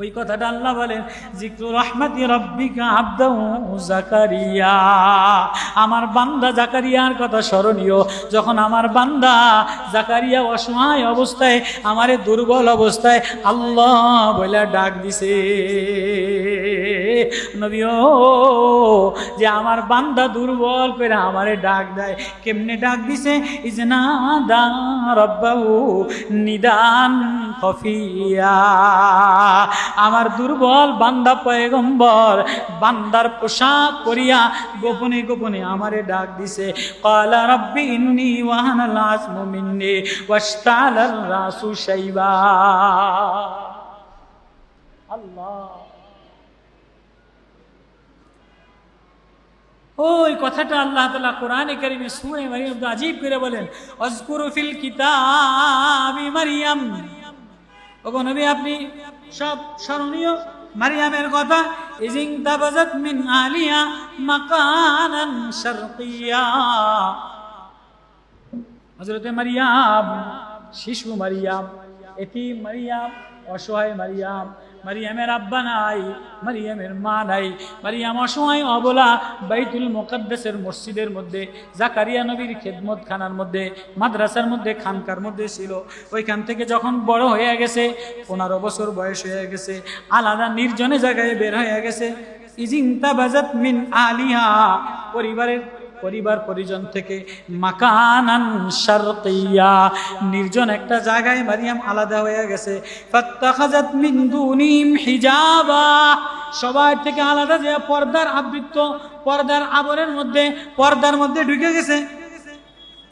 ওই কথাটা আল্লাহ বলেন, যিকরু রাহমাতি রাব্বিকা আবদাহু জাকারিয়া। আমার বান্দা জাকারিয়ার কথা স্মরণীয়। যখন আমার বান্দা জাকারিয়া অসহায় অবস্থায়, আমারে দুর্বল অবস্থায় আল্লাহ বলে ডাক দিছে, নবী ও, যে আমার বান্দা দুর্বল করে আমারে ডাক দেয়। কেমনে ডাক দিছে? ইজনাদা রাব্বাহু নিদান খফিয়া। আমার দুর্বল বান্দা পয়গম্বর বান্দার পোশাক পরিয়া গোপনে গোপনে আমারে ডাক দিছে। ক্বালা রাব্বি ইন্নী ওয়াহানাল আযমু মিন্নী ওয়াশতালার রাসু শাইবা। আল্লাহ, ওই কথাটা আল্লাহ তাআলা কোরআনে কারীমে সূরা মারইয়াম আজীব করে বলেন, আযকুরু ফিল কিতাবি মারইয়াম। ওগো নবী, আপনি সব স্মরণীয় মারিয়ামের কথা। ইজিং তাবাজাত মিন আলিয়া মাকানান শারকিয়া। হযরতে মারিয়াম, শিশু মারিয়াম, এতিম মারিয়াম, অসহায় মারিয়াম, মারিয়ামের আব্বা নাই, মারিয়ামের মা নাই, মারিয়াম অসহায় অবলা বাইতুল মুকাদ্দাসের মসজিদের মধ্যে, জাকারিয়া নবীর খেদমতখানার মধ্যে, মাদ্রাসার মধ্যে, খানকার মধ্যে ছিল। ওইখান থেকে যখন বড় হয়ে গেছে, 15 বছর বয়স হয়ে গেছে, আলাদা নির্জনে জায়গায় বের হয়ে গেছে। ইজিনতাবাজাত মিন আলিহা, পরিবার পরিজন থেকে, মাকানান শারকিয়া, নির্জন একটা জায়গায় মারিয়াম আলাদা হয়ে গেছে। ফাত্তাখাযাত মিন দুনিহিম হিজাবা, সবার থেকে আলাদা, যে পর্দার আবৃত, পর্দার আবরের মধ্যে, পর্দার মধ্যে ঢুকে গেছে।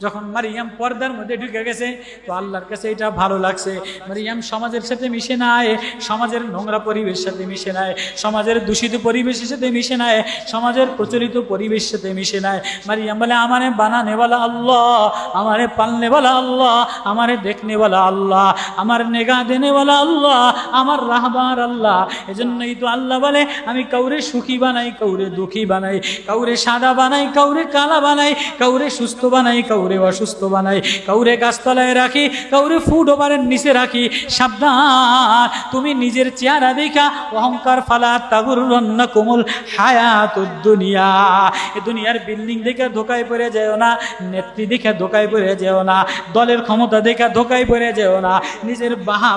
যখন মারিয়াম পর্দার মধ্যে ঢুকে গেছে, তো আল্লাহর কাছে এটা ভালো লাগছে। মারিয়াম সমাজের সাথে মিশে নাই, সমাজের নোংরা পরিবেশের সাথে মিশে নাই, সমাজের দূষিত পরিবেশের সাথে মিশে নাই, সমাজের প্রচলিত পরিবেশের সাথে মিশে নাই। মারিয়াম বলে, আমারে বানানে वाला আল্লাহ, আমারে পালনে वाला আল্লাহ, আমারে দেখনে वाला আল্লাহ, আমার নেগা দেনে वाला আল্লাহ, আমার রাহবার আল্লাহ। এজন্যই তো আল্লাহ বলে, আমি কাউরে সুখী বানাই, কাউরে দুঃখী বানাই, কাউরে সাদা বানাই, কাউরে কালা বানাই, কাউরে সুস্থ বানাই, কাউরে অসুস্থ বানাই, কাউরে গাছতলায় রাখি, কাউরে ফুট ওভারের নিচে রাখি। সাবধান, তুমি নিজের চেহারা দেখা অহংকার ফালা তাগুরুন্নাকুমুল হায়াতুদ দুনিয়া। এই দুনিয়ার বিল্ডিং দেখে ধোকায় পড়ে যেও না, নেত্রী দেখে ধোকায় পড়ে যেও না, দলের ক্ষমতা দেখে ধোকায় পড়ে যেও না, নিজের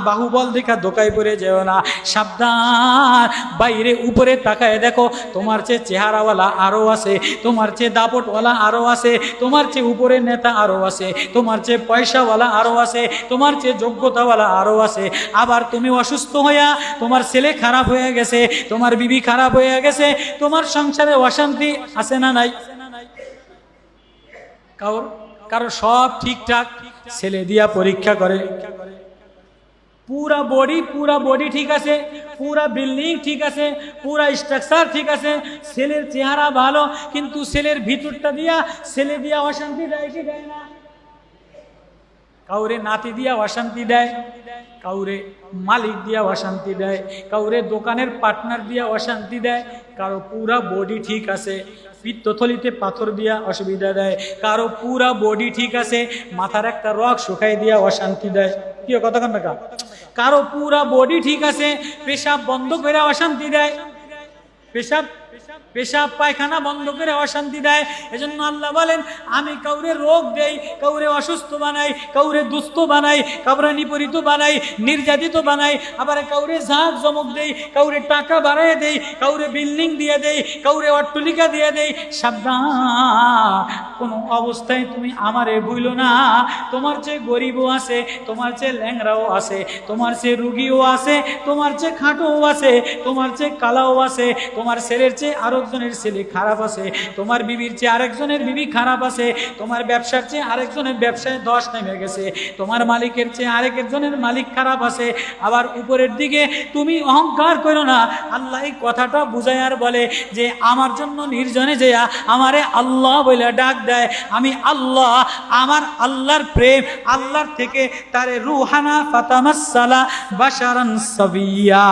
বাহুবল দেখে ধোকায় পড়ে যেও না। সাবধান, বাইরে উপরে তাকায় দেখো, তোমার চেয়ে চেহারাওয়ালা আরো আছে, তোমার চেয়ে দাপটওয়ালা আরো আছে, তোমার চেয়ে উপরে নেতা আরো আছে, তোমার চেয়ে পয়সাওয়ালা আরো আছে, তোমার চেয়ে যোগ্যতাওয়ালা আরো আছে। আবার তুমি অসুস্থ হইয়া, তোমার ছেলে খারাপ হয়ে গেছে, তোমার বিবি খারাপ হয়ে গেছে, তোমার সংসারে অশান্তি আছে না নাই? কারো সব ঠিকঠাক, ছেলে দিয়া পরীক্ষা করে, পুরা বডি ঠিক আছে, পুরা বিল্ডিং ঠিক আছে, পুরা স্ট্রাকচার ঠিক আছে, ছেলের চেহারা ভালো, কিন্তু ছেলের ভিতরটা দিয়া, ছেলে দিয়া অশান্তি দেয় কি দেয় না? কাউরে নাতি দিয়া অশান্তি দেয়, কাউরে মালিক দিয়া অশান্তি দেয়, কাউরে দোকানের পার্টনার দিয়া অশান্তি দেয়, কারো পুরা বডি ঠিক আছে, পিত্তথলিতে পাথর দিয়া অসুবিধা দেয়, কারো পুরা বডি ঠিক আছে, মাথার একটা রগ শুকাই দিয়া অশান্তি দেয়। কি কথা কন না? কারো পুরা বডি ঠিক আছে, পেশাব বন্ধ করে অশান্তি দেয়, পেশাব পায়খানা বন্ধ করে অশান্তি দেয়। এজন্য আল্লাহ বলেন, আমি কাউরে রোগ দেই, কাউরে অসুস্থ বানাই, কাউরে দুস্থ বানাই, কাউরে নিপীড়িত বানাই, নির্যাতিত বানাই, আবার কাউরে ঝাঁক জমক দেই, কাউরে টাকা বাড়ায় দেই, কাউরে বিল্ডিং দিয়ে দেই, কাউরে অট্টলিকা দিয়ে দেই। সাবধান, কোনো অবস্থায় তুমি আমারে ভুলো না। তোমার চেয়ে গরিবও আছে, তোমার চেয়ে ল্যাংরাও আছে, তোমার চেয়ে রুগীও আছে, তোমার চেয়ে খাটোও আছে, তোমার চেয়ে কালাও আছে, তোমার ছেলের চেয়ে আরেকজনের ছেলে খারাপ আছে, তোমার বিবির চেয়ে আরেকজনের বিবি খারাপ আছে, তোমার ব্যবসার চেয়ে আরেকজনের ব্যবসায় ধস নেমে গেছে, তোমার মালিকের চেয়ে আরেকজনের মালিক খারাপ আছে। আবার উপরের দিকে তুমি অহংকার করো না। আল্লাহ এই কথাটা বুঝায় আর বলে যে, আমার জন্য নির্জনে যেয়া আমারে আল্লাহ বলে ডাক দেয়, আমি আল্লাহ, আমার আল্লাহর প্রেম, আল্লাহর থেকে তারে রুহানা ফাতামাসসালা বাশারান সাবিয়া,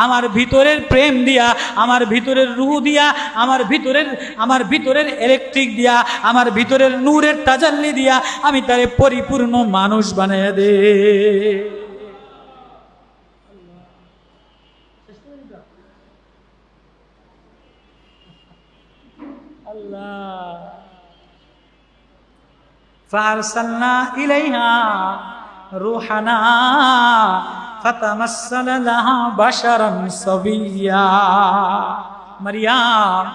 আমার ভিতরের প্রেম দিয়া, আমার ভিতরের রূহ দিয়া, আমার ভিতরের ইলেকট্রিক দিয়া, আমার ভিতরের নূরের তাজাল্লি দিয়া আমি তারে পরিপূর্ণ মানুষ বানায় দে। আল্লাহ ফারসালনা ইলাইহা রূহানা ফাতামাসসালা লাহা বাশারান সাবিয়্যা। মারিয়াম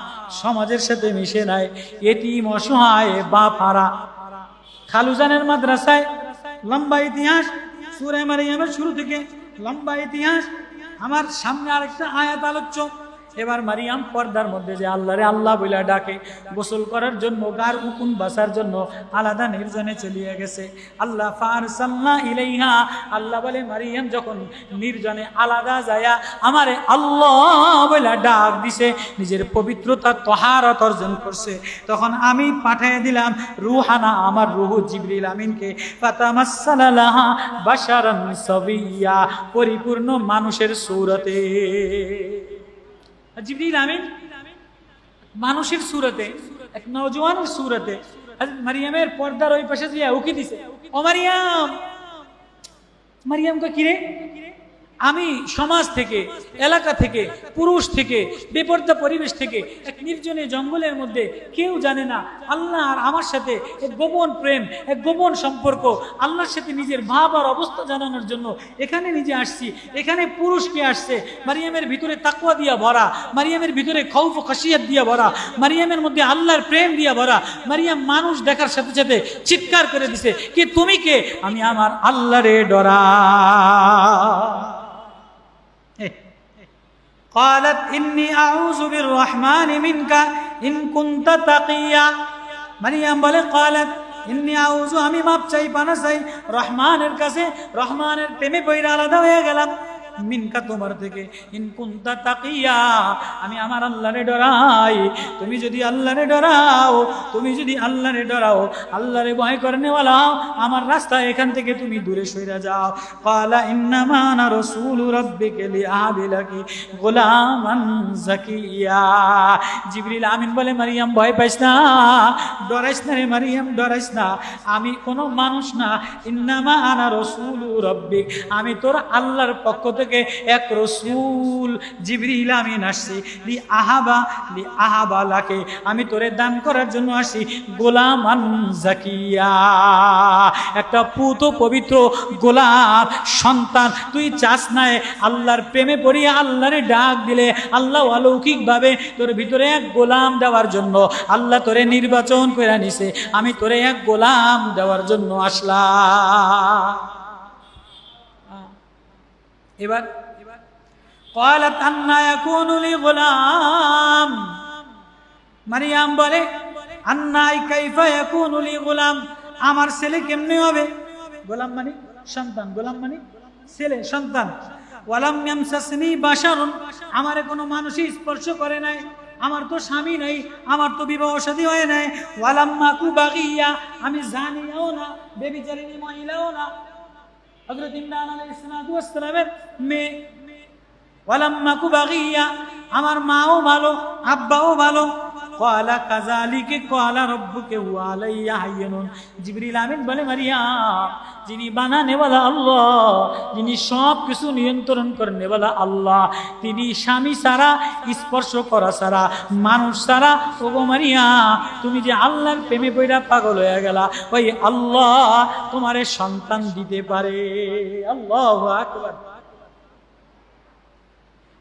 সমাজের সাথে মিশে নাই, এতিম অসহায় বাপ হারা। খালুজানের মাদ্রাসায় লম্বা ইতিহাস, সূরা মারিয়ামের শুরু থেকে লম্বা ইতিহাস। আমার সামনে আরেকটা আয়াত আলোচ্য। এবার মারিয়াম পর্দার মধ্যে যে আল্লাহরে আল্লাহ বইলা ডাকে, গোসল করার জন্য, গার উকুন বাসার জন্য আলাদা নির্জনে চলিয়ে গেছে। আল্লাহ ফারসালনা ইলাইহা, আল্লাহ বলে মারিয়াম যখন নির্জনে আলাদা যায়া আমারে আল্লাহ বইলা ডাক দিছে, নিজের পবিত্রতা তহারত অর্জন করছে, তখন আমি পাঠিয়ে দিলাম রূহানা, আমার রূহ জিবরিল আমিনকে, ফাতামাসসালা লাহা বাশারান সাবিয়্যা, পরিপূর্ণ মানুষের সূরতে। জিবরিল আমিন মানুষের সূরতে, এক নওজওয়ানের সূরতে মারিয়ামের পর্দার ওই পাশে দিয়ে উকি দিছে, ও মারিয়াম। মারিয়াম কই কিরে, আমি সমাজ থেকে, এলাকা থেকে, পুরুষ থেকে, বেপর্দা পরিবেশ থেকে, এক নির্জনে জঙ্গলের মধ্যে, কেউ জানে না আল্লাহ আর আমার সাথে এক গোপন প্রেম, এক গোপন সম্পর্ক, আল্লাহর সাথে নিজের ভাব আর অবস্থা জানানোর জন্য এখানে নিজে আসছি। এখানে পুরুষকে আসছে, মারিয়ামের ভিতরে তাকওয়া দিয়া ভরা, মারিয়ামের ভিতরে খৌফ ও খাশিয়াত দিয়া ভরা, মারিয়ামের মধ্যে আল্লাহর প্রেম দিয়া ভরা। মারিয়াম মানুষ দেখার সাথে সাথে চিৎকার করে দিছে, কি তুমি কে? আমি আমার আল্লাহরে ডরা। قالت إني أعوذ بالرحمن منك إن كنت تقيا। মারিয়াম বলে قالت إني أعوذ, আমি মাপ চাই, পানা চাই রহমানের কাছে, রহমানের প্রেমে পইরা আলাদা হয়ে গেলাম, মিনকা তোমার থেকে, ইন কুনতা তাকিয়া, আমি আমার আল্লাহরে ডরাই। তুমি যদি আল্লাহরে ডরাও, তুমি যদি আল্লাহরে ডরাও, আল্লাহরে ভয় করনেওয়ালা, আমার রাস্তা এখান থেকে তুমি দূরে সইরা যাও। ক্বালা ইন্নামা আনা রাসূলু রাব্বিকা লিআহবিলাকি গোলামান যাকিয়া। জিবরিল আমিন বলে মারিয়াম ভয় পাইস না, ডরাইস না রে মারিয়াম, ডরাইস না, আমি কোনো মানুষ না। ইন্নামা আনা রাসূলু রাব্বিক, আমি তোর আল্লাহর পক্ষ থেকে এক রাসূল জিবরিল আমিন আসছি, লি আহাবা লাকে, আমি তোরে দান করার জন্য আসি গোলামান যাকিয়া, একটা পুত পবিত্র গোলাম সন্তান। তুই চাস না আল্লাহর প্রেমে পড়িয়া আল্লাহরে ডাক দিলে আল্লাহ অলৌকিকভাবে তোর ভিতরে এক গোলাম দেওয়ার জন্য আল্লাহ তোরে নির্বাচন করে নিছে, আমি তোরে এক গোলাম দেওয়ার জন্য আসলাম। এবার قالت أنى يكون لي غلام, মারিয়াম বলে আন্না কাইফা ইয়াকুনু লি গোলাম, আমার ছেলে কেমনে হবে? গোলাম মানে সন্তান, গোলাম মানে ছেলে সন্তান। ওয়ালাম ইয়ামসাসনি বাশারুন, আমারে কোনো মানুষই স্পর্শ করে নাই, আমার তো স্বামী নাই, আমার তো বিবাহ শাদী হয় নাই। ওয়ালাম মাকু বাগিয়া, আমি জানিও না, বেবিচারিণী মহিলাও না, হযরত ইমরান আলাইহিস সালাতু ওয়াস সালামের মেয়ে। ওয়ালাম মাকু বাগিয়া, আমার মাও ভালো, আব্বাও ভালো। ক্বালা কাযালিকা ক্বালা রাব্বুকা ওয়া আলাইয়া হায়্যুন, জিবরিল আমিন বলে মারিয়াম, যিনি বানানেওয়ালা আল্লাহ, যিনি সব কিছু নিয়ন্ত্রণ করেনেওয়ালা আল্লাহ, তিনি স্বামী ছাড়া, স্পর্শ করা ছাড়া, মানুষ ছাড়া, ওগো মারিয়াম তুমি যে আল্লাহর প্রেমে পড়া পাগল হয়ে গেলা, ওই আল্লাহ তোমারে সন্তান দিতে পারে। আল্লাহু আকবার।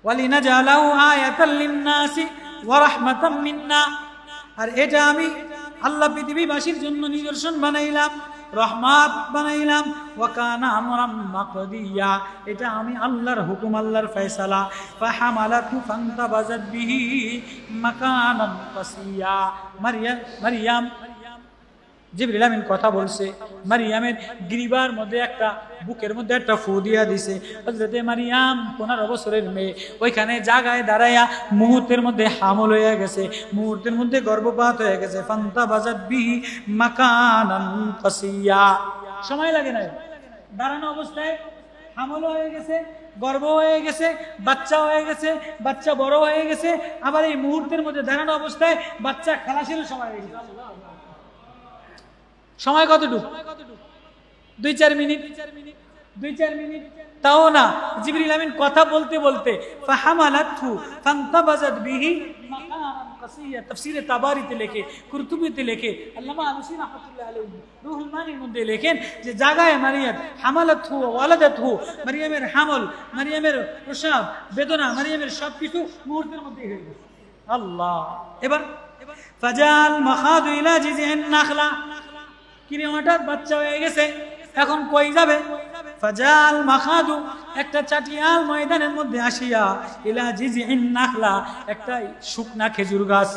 ওয়ালিনাজালাহু আয়াতাল লিন্নাসি ওয়া রাহমাতাম মিন্না, আর এটা আমি আল্লাহ পৃথিবীবাসীর জন্য নিদর্শন বানাইলাম, রহমত বানাইলাম। ওয়া কানা আমরাম মাকদিয়া, এটা আমি আল্লাহর হুকুম, আল্লাহর ফয়সালা। ফাহামালাতু ফান্তাবাযাত বিহি মাকানান কাসিয়া। মারিয়াম জিবরিল আমিন কথা বলছে, মারিয়ামের গ্রীবার মধ্যে একটা, বুকের মধ্যে একটা ফু দিয়া দিছে। হযরতে মারিয়াম 15 বছরের মেয়ে, ওইখানে জায়গায় দাঁড়াইয়া মুহূর্তের মধ্যে হামল হয়ে গেছে, মুহূর্তের মধ্যে গর্ভপাত হয়ে গেছে। ফান্তাবাযাত বিহি মাকানান কাসিয়া, সময় লাগে না, দাঁড়ানো অবস্থায় হামল হয়ে গেছে, গর্ভ হয়ে গেছে, বাচ্চা হয়ে গেছে, বাচ্চা বড় হয়ে গেছে, আবার এই মুহূর্তের মধ্যে দাঁড়ানো অবস্থায় বাচ্চা খালাসেরও সময় হয়ে গেছে। সময় কতটুকু? 2-4 মিনিট। 2-4 মিনিট, তাও না। জিবরিল আমিন কথা বলতে বলতে ফাহামালাতহু ফান্তাবাযাত বিহি মাকানান কাসিয়া, তাফসীরে তাবারিতে লেখে, কুরতুবিতে লেখে, আল্লামা আলুসী রাহমাতুল্লাহ আলাইহি রুহুল মানির মধ্যে লেখেন যে জাগায় মারিয়াম হামালাতহু ওয়া ওয়ালাদাতহু, মারিয়ামের হামল, মারিয়ামের প্রসব বেদনা, মারিয়ামের সবকিছু মুহূর্তের মধ্যে হয়ে গেছে। আল্লাহ। এবার ফাজাল মাখাদু ইলা জিযিন নাখলা, কিরে হঠাৎ বাচ্চা হয়ে গেছে, এখন কই যাবে? ফাজাল মাখাদু, একটা চাটিয়াল ময়দানের মধ্যে আসিয়া, ইলা জিযিন নাখলা, একটা শুকনা খেজুর গাছ,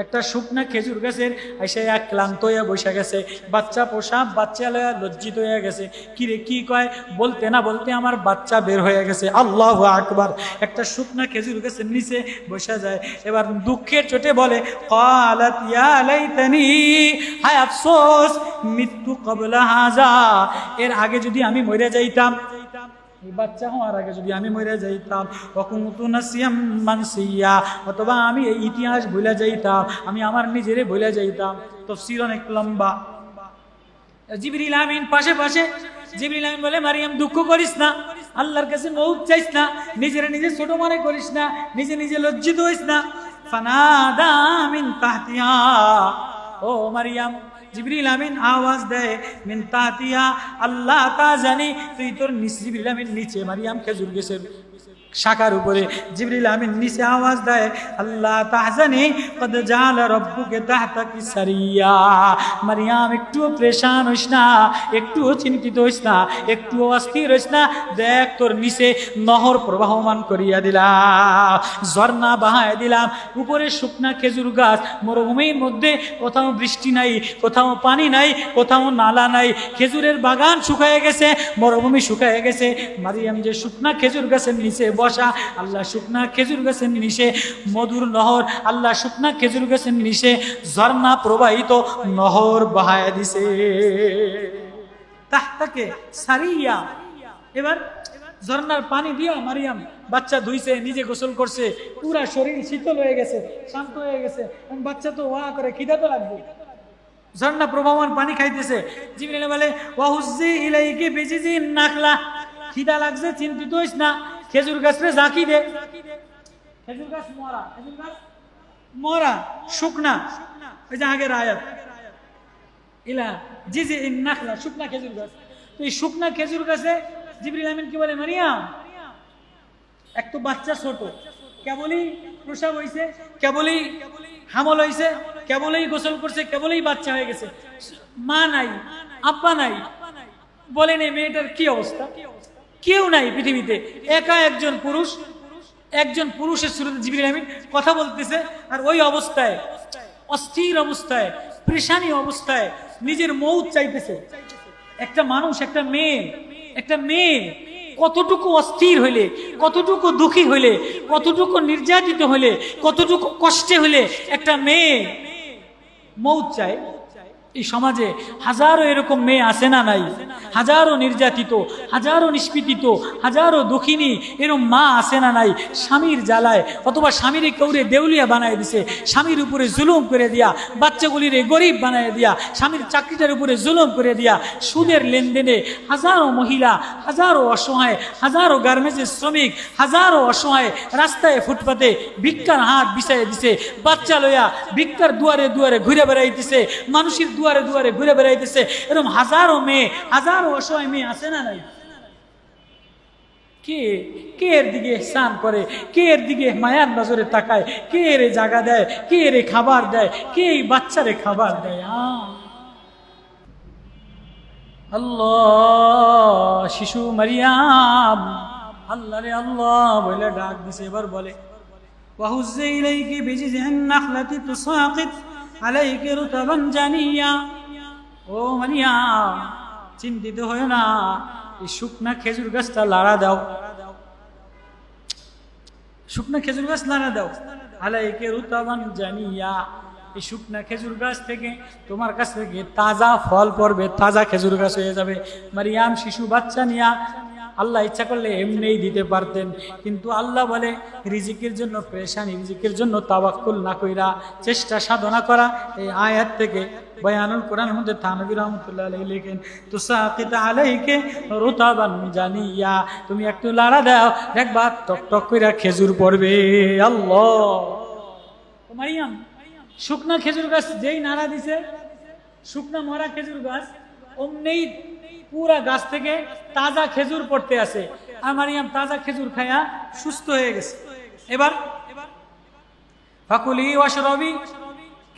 একটা শুকনা খেজুর গাছের এসে এক ক্লান্ত হয়ে বসে গেছে। বাচ্চা প্রসাব, বাচ্চা লয়া লজ্জিত হয়ে গেছে। কিরে কি কয়? বলতে না বলতে আমার বাচ্চা বের হয়ে গেছে। আল্লাহু আকবার। একটা শুকনা খেজুর গাছের নিচে বসে যায়। এবার দুঃখের চোটে বলে, ক্বালাত ইয়া লাইতানি, হায় আফসোস, মৃত্যু ক্বাবলা হাযা, এর আগে যদি আমি মরে যাইতাম, এই বাচ্চা হওয়ার আগে যদি আমি মরে যাইতাম, ওয়াকুনতু নাসিয়াম মানসিয়া, অথবা আমি এই ইতিহাস ভুলে যাইতাম, আমি আমার নিজেরে ভুলে যাইতাম। তাফসীর অনেক লম্বা। জিবরিল আমিন পাশে পাশে। জিবরিল আমিন বলে, মারিয়াম দুঃখ করিস না, আল্লাহর কাছে মউত চাইস না, নিজেরে নিজে ছোট মনে করিস না, নিজে নিজে লজ্জিত হইস না। ফানাদা মিন তাহতিহা, ও মারিয়াম, জিবরিল আমিন আওয়াজ দেয়, মিন তাহতিহা, আল্লাহ তা জানি, তুই তোর নিচে, জিবরিল আমিন নিচে, মারিয়াম খেজুর গাছের শাখার উপরে, জিবরিল আমিন নিচে আওয়াজ দেয়, আল্লাহ তাহজানি কদ জাআলা রাব্বুকা তাহতাকি সারিয়া, মারিয়াম একটুও পেরেশান হইস না, একটুও চিন্তিত হইস না, একটুও অস্থির হইস না, দেখ তোর নিচে নহর প্রবাহমান করিয়া দিলাম, ঝর্ণা বাহায় দিলাম, উপরে শুকনা খেজুর গাছ, মরুভূমির মধ্যে কোথাও বৃষ্টি নাই, কোথাও পানি নাই, কোথাও নালা নাই, খেজুরের বাগান শুকায় গেছে, মরুভূমি শুকায় গেছে। মারিয়াম যে শুকনা খেজুর গাছের নিচে বসা, আল্লাহ শুকনা খেজুর গাছের নিচে মধুর নহর, আল্লাহ শুকনা খেজুর গাছের নিচে ঝর্ণা প্রবাহিত নহর বাহায়া দিছে, তাহতাকে সারিয়া। এবার ঝর্ণার পানি দিয়া মারিয়াম বাচ্চা ধুইছে, নিজে গোসল করছে, পুরা শরীর শীতল হয়ে গেছে, শান্ত হয়ে গেছে। বাচ্চা তো ওয়া করে, খিদা তো লাগবে, ঝর্ণা প্রবাহমান পানি খাইতেছে। জিবরিল বলে, ওয়াহুজ্জি ইলাইকি বিজিজিন নাখলা, খিদা লাগছে, চিন্তিত হইস না, খেজুর গাছরে জাকি দে। খেজুর গাছ মরা, খেজুর গাছ মরা, শুকনা, ওই যে আগের আয়াত, ইলা জিজিন নাখলা, শুকনা খেজুর গাছ। তো এই শুকনা খেজুর গাছে জিবরিল আমিন কি বলে, মারিয়াম, এক তো বাচ্চা ছোট, কেবলই প্রসব হইছে, কেবলই হামল হইছে, কেবলই গোসল করছে, কেবলই বাচ্চা হয়ে গেছে, মা নাই, আব্বা নাই, বলেন এই মেয়েটার কি অবস্থা? কেউ নাই পৃথিবীতে, একা একজন পুরুষ, একজন পুরুষের শুরুতে জিবরিল আমিন কথা বলতেছে, আর ওই অবস্থায়, অস্থির অবস্থায়, পরেশানি অবস্থায় নিজের মউত চাইতেছে। একটা মানুষ, একটা মেয়ে কতটুকু অস্থির হইলে, কতটুকু দুঃখী হইলে, কতটুকু নির্যাতিত হইলে, কতটুকু কষ্টে হইলে একটা মেয়ে মউত চায়। এই সমাজে হাজারো এরকম মেয়ে আছে না নাই? হাজারো নির্যাতিত, হাজারো নিষ্পীড়িত, হাজারো দুঃখিনী এরকম মা আছে না নাই? স্বামীর জ্বালায়, অথবা স্বামীর কৌরে দেউলিয়া বানায় দিছে, স্বামীর উপরে জুলুম করে দিয়া, বাচ্চাগুলির গরিব বানায় দিয়া, স্বামীর চাকরিটার উপরে জুলুম করে দিয়া, সুদের লেনদেনে হাজারো মহিলা, হাজারো অসহায়, হাজারো গার্মেন্টসের শ্রমিক, হাজারো অসহায় রাস্তায় ফুটপাতে ভিক্ষার হাত বিছাইয়া দিছে, বাচ্চা লইয়া ভিক্ষার দুয়ারে দুয়ারে ঘুরে বেড়াইতেছে, মানুষের দুয়ারে দুয়ারে ঘুরে বেড়াইতেছে। এরকম হাজারো মেয়ে, হাজারো অসহায় মেয়ে আছে না নাই? কে কে এর দিকে ইহসান করে? কে এর দিকে মায়ার নজরে তাকায়? কে এর জায়গা দেয়? কে এর খাবার দেয়? কে এই বাচ্চারে খাবার দেয়? আল্লাহ, শিশু মারিয়াম আল্লাহ রে আল্লাহ বলে ডাক দিছে। এবার বলে, ওয়াহুজ্জি ইলাইকি বিজিজিন নাখলাতি তুসাকিত আলাইকি রুতাবান জানিয়া, ও মারিয়াম চিন্তিত হয় না, এই শুকনা খেজুর গাছটা লাড়া দাও, শুকনা খেজুর গাছ লাড়া দাও। আলাইকি রুতাবান জানিয়া, এই শুকনা খেজুর গাছ থেকে তোমার কাছ থেকে তাজা ফল পড়বে, তাজা খেজুর গাছ হয়ে যাবে। মারিয়াম শিশু বাচ্চা নিয়া আল্লাহ ইচ্ছা করলে এমনিই দিতে পারতেন, কিন্তু আল্লাহ বলে রিজিকের জন্য পেরেশানি, রিজিকের জন্য তাওয়াক্কুল না কইরা চেষ্টা সাধনা করা। এই আয়াত থেকে বয়ানুল কোরআনের মধ্যে থানভী রহমাতুল্লাহ আলাইহি লেখেন, তুসাকিত আলাইকে রুতাবান জানিয়া, তুমি একটু লাড়া দাও দেখবা টক টক কইরা খেজুর পড়বে। আল্লাহ, মারিয়াম শুকনা খেজুর গাছ যেই নাড়া দিছে, শুকনা মরা খেজুর গাছ অমনেই পুরা গাছ থেকে তাজা খেজুর পড়তে আছে, আর মারিয়াম তাজা খেজুর খায়া সুস্থ হয়ে গেছে। এবার ফাকুলি ওয়াশরাবি,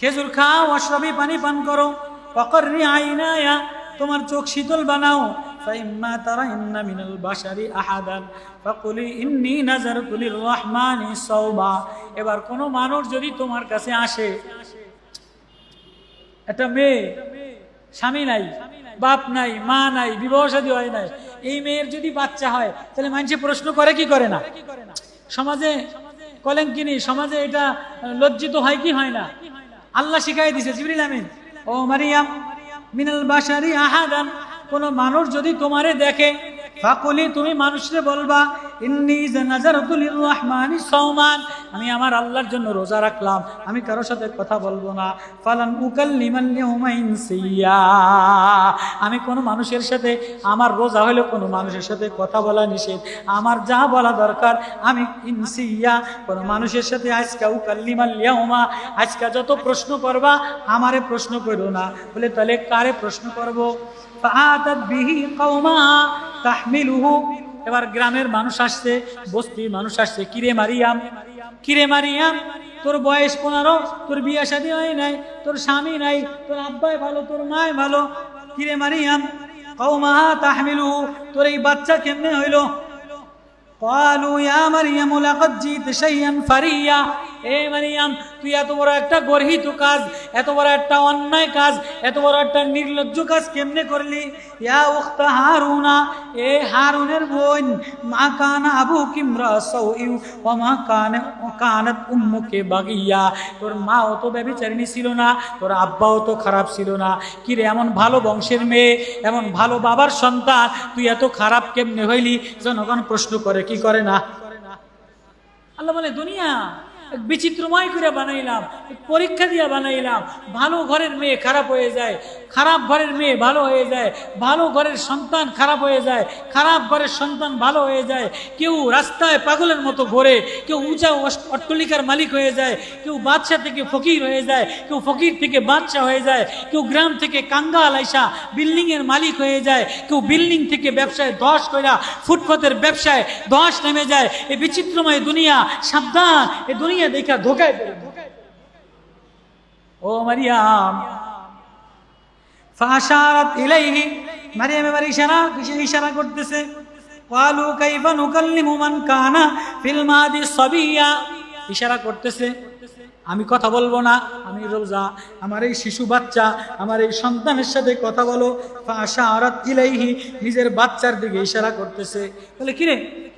খেজুর খাও, ওয়াশরাবি পানি পান করো, ওয়াকররি আইনায়া, তোমার চোখ শীতল বানাও, ফাইম্মা তারাইন্না মিনাল বাশারি আহাদান ফাকুলি ইন্নী নাযারতু লিররহমানি সাওমা। এবার কোন মানুষ যদি তোমার কাছে আসে, একটা মেয়ে, স্বামী নাই, বাপ নাই, মা নাই, বিবাহ শাদী হয় নাই, এই মেয়ের যদি বাচ্চা হয় তাহলে মানুষে প্রশ্ন করে কি করে না? সমাজে কলঙ্কিনী, সমাজে এটা লজ্জিত হয় কি হয় না? আল্লাহ শিখাই দিছে জিবরিল আমিন, ও মারিয়াম মিনাল বাশারি আহাদান, কোন মানুষ যদি তোমারে দেখে, ফাকুলি, তুমি মানুষরে বলবা, ইন্নী নাযারতু লিররহমানি সাওমান, আমি আমার আল্লাহর জন্য রোজা রাখলাম, আমি কারোর সাথে কথা বলবো না। ফালান উকাল্লিমান ইয়াউমা ইনসিয়া, আমি কোনো মানুষের সাথে, আমার রোজা হলো কোনো মানুষের সাথে কথা বলা নিষেধ, আমার যা বলা দরকার আমি ইনসিয়া, কোনো মানুষের সাথে আজকা উকাল্লিমাল ইয়াউমা, আজকা যত প্রশ্ন করবা আমারে প্রশ্ন করো না। বলে তাহলে কারে প্রশ্ন করব? ফাআতাত বিহি কওমা তাহমিলুহু, এবার গ্রামের মানুষ আসছে, বস্তির মানুষ আসছে, কিরে মারিয়াম, কিরে মারিয়াম, তোর বয়স 15, তোর বিয়ে শাদী হয় নাই, তোর স্বামী নাই, তোর আব্বাই ভালো, তোর মায় ভালো, কিরে মারিয়াম, কওমা তাহমিলুহু, তোর এই বাচ্চা কেমনে হইল? ক্বালু ইয়া মারিয়াম লাকাদ জিত শাইয়ান ফারিয়া, এ মারিয়াম তুই এত বড় একটা গর্হিত কাজ, এত বড় একটা অন্যায় কাজ, এত বড় একটা নির্লজ্জ কাজ কেমনে করলি? ইয়া উখতা হারুনা, এ হারুনের বোন, মা কানা আবুকি ইমরা সাউই ওয়া মা কানাত উম্মুকি বাগিয়া, তোর মাও তো ব্যভিচারিণী ছিল না, তোর আব্বাও তো খারাপ ছিল না, কি রে এমন ভালো বংশের মেয়ে, এমন ভালো বাবার সন্তান, তুই এত খারাপ কেমনে হইলি? জনগণ প্রশ্ন করে কি করে না? আল্লাহ বলে দুনিয়া বিচিত্রময় করে বানাইলাম, পরীক্ষা দিয়ে বানাইলাম, ভালো ঘরের মেয়ে খারাপ হয়ে যায়, খারাপ ঘরের মেয়ে ভালো হয়ে যায়, ভালো ঘরের সন্তান খারাপ হয়ে যায়, খারাপ ঘরের সন্তান ভালো হয়ে যায়, কেউ রাস্তায় পাগলের মতো ঘোরে, কেউ উঁচা অট্টালিকার মালিক হয়ে যায়, কেউ বাদশা থেকে ফকির হয়ে যায়, কেউ ফকির থেকে বাদশা হয়ে যায়, কেউ গ্রাম থেকে কাঙ্গাল আইসা বিল্ডিং এর মালিক হয়ে যায়, কেউ বিল্ডিং থেকে ব্যবসায় 10 কইরা ফুটপাতের ব্যবসায় 10 নেমে যায়। এই বিচিত্রময় দুনিয়া, সাবধান, এই দুনিয়া দেখা ধোকায় পড়ে। ও মারিয়াম, ফাশারাত ইলাইহি, মারিয়াম এবার ইশারা করতেছে, ক্বালু কাইফা নুকাল্লিমু মান কানা ফিল মাদি সাবিয়া, ইশারা করতেছে আমি কথা বলবো না, আমি রোজা, আমার এই শিশু বাচ্চা, আমার এই সন্তানের সাথে কথা বলো। ফাশারাত ইলাইহি, নিজের বাচ্চার দিকে ইশারা করতেছে। বলে কিরে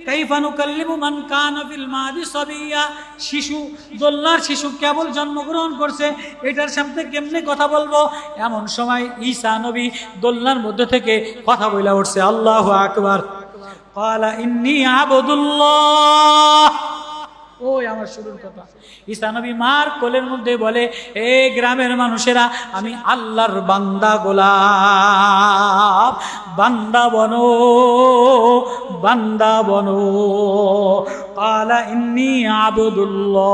কাইফা নুকাল্লিমু মান কানা ফিল মাদি সাবিয়া, শিশু, দোলনার শিশু কেবল জন্মগ্রহণ করছে, এটার সামনে কেমনে কথা বলবো? এমন সময় ঈসা নবী দোলনার মধ্যে থেকে কথা বলে উঠছে, আল্লাহু আকবার, ক্বালা ইন্নী আবদুল্লাহ। ওই আমার শুরুর কথা, ঈসা নবী মার কোলের মধ্যে বলে, এ গ্রামের মানুষেরা, আমি আল্লাহর বান্দা, গোলাম, বান্দা বনো, বান্দা বনো। ক্বালা ইন্নী আবদুল্লাহ।